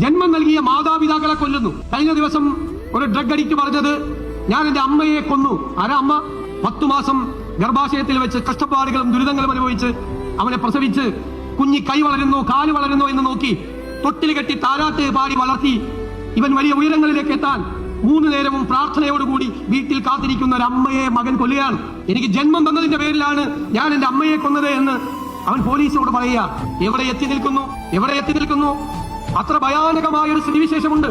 ജന്മം നൽകിയ മാതാപിതാക്കളെ കൊല്ലുന്നു. കഴിഞ്ഞ ദിവസം ഒരു ഡ്രഗ് അഡിക്റ്റ് പറഞ്ഞത്, ഞാൻ എന്റെ അമ്മയെ കൊന്നു. ആരാ അമ്മ? 10 മാസം ഗർഭാശയത്തിൽ വെച്ച് കഷ്ടപ്പാടുകളും ദുരിതങ്ങളും അനുഭവിച്ച് അവനെ പ്രസവിച്ച് കുഞ്ഞി കൈ വളരുന്നു, കാല് വളരുന്നു എന്ന് നോക്കി തൊട്ടിൽ കെട്ടി താരാട്ട് പാടി വളർത്തി ഇവൻ വലിയ ഉയരങ്ങളിലേക്ക് എത്താൻ 3 നേരവും പ്രാർത്ഥനയോടുകൂടി വീട്ടിൽ കാത്തിരിക്കുന്ന ഒരു അമ്മയെ മകൻ കൊല്ലുകയാണ്. എനിക്ക് ജന്മം തന്നതിന്റെ പേരിലാണ് ഞാൻ എന്റെ അമ്മയെ കൊന്നത് എന്ന് അവൻ പോലീസിനോട് പറയുക. എവിടെ എത്തി നിൽക്കുന്നു? അത്ര ഭയാനകമായ ഒരു സ്ഥിതിവിശേഷമുണ്ട്.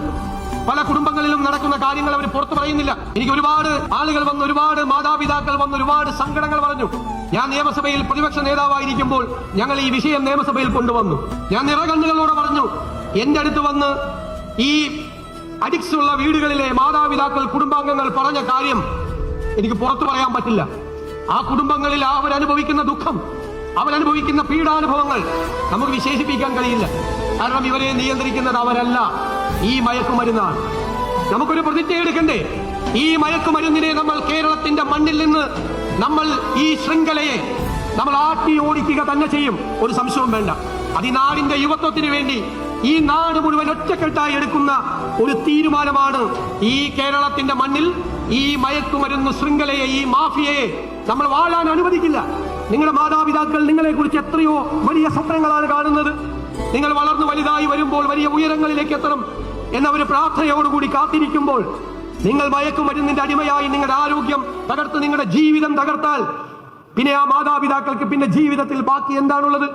പല കുടുംബങ്ങളിലും നടക്കുന്ന കാര്യങ്ങൾ അവർ പുറത്തു പറയുന്നില്ല. എനിക്ക് ഒരുപാട് ആളുകൾ വന്ന്, ഒരുപാട് മാതാപിതാക്കൾ വന്ന് ഒരുപാട് സങ്കടങ്ങൾ പറഞ്ഞു. ഞാൻ നിയമസഭയിൽ പ്രതിപക്ഷ നേതാവായിരിക്കുമ്പോൾ ഞങ്ങൾ ഈ വിഷയം നിയമസഭയിൽ കൊണ്ടുവന്നു. ഞാൻ നിറകണ്ണുകളോട് പറഞ്ഞു, എന്റെ അടുത്ത് വന്ന് ഈ അഡിക്സ് ഉള്ള വീടുകളിലെ മാതാപിതാക്കൾ, കുടുംബാംഗങ്ങൾ പറഞ്ഞ കാര്യം എനിക്ക് പുറത്തു പറയാൻ പറ്റില്ല. ആ കുടുംബങ്ങളിൽ അവരനുഭവിക്കുന്ന ദുഃഖം, അവരനുഭവിക്കുന്ന പീഡാനുഭവങ്ങൾ നമുക്ക് വിശേഷിപ്പിക്കാൻ കഴിയില്ല. കാരണം ഇവരെ നിയന്ത്രിക്കുന്നത് അവരല്ല, ഈ മയക്കുമരുന്നാണ്. നമുക്കൊരു പ്രതിജ്ഞ എടുക്കണ്ടേ? ഈ മയക്കുമരുന്നിനെ നമ്മൾ കേരളത്തിന്റെ മണ്ണിൽ നിന്ന്, നമ്മൾ ഈ ശൃംഖലയെ നമ്മൾ ആട്ടി ഓടിക്കുക തന്നെ ചെയ്യും, ഒരു സംശയവും വേണ്ട. അത് ഈ നാടിന്റെ യുവത്വത്തിന് വേണ്ടി, ഈ നാട് മുഴുവൻ ഒറ്റക്കെട്ടായി എടുക്കുന്ന ഒരു തീരുമാനമാണ്. ഈ കേരളത്തിന്റെ മണ്ണിൽ ഈ മയക്കുമരുന്ന് ശൃംഖലയെ, ഈ മാഫിയയെ നമ്മൾ വാഴാൻ അനുവദിക്കില്ല. നിങ്ങളുടെ മാതാപിതാക്കൾ നിങ്ങളെ കുറിച്ച് എത്രയോ വലിയ സ്വപ്നങ്ങളാണ് കാണുന്നത്. നിങ്ങൾ വളർന്നു വലുതായി വരുമ്പോൾ വലിയ ഉയരങ്ങളിലേക്ക് എത്തണം എന്നവർ പ്രാർത്ഥനയോടുകൂടി കാത്തിരിക്കുമ്പോൾ നിങ്ങൾ മയക്കുമരുന്നിന്റെ അടിമയായി നിങ്ങളുടെ ആരോഗ്യം തകർത്ത് നിങ്ങളുടെ ജീവിതം തകർത്താൽ പിന്നെ ആ മാതാപിതാക്കൾക്ക് പിന്നെ ജീവിതത്തിൽ ബാക്കി എന്താണുള്ളത്?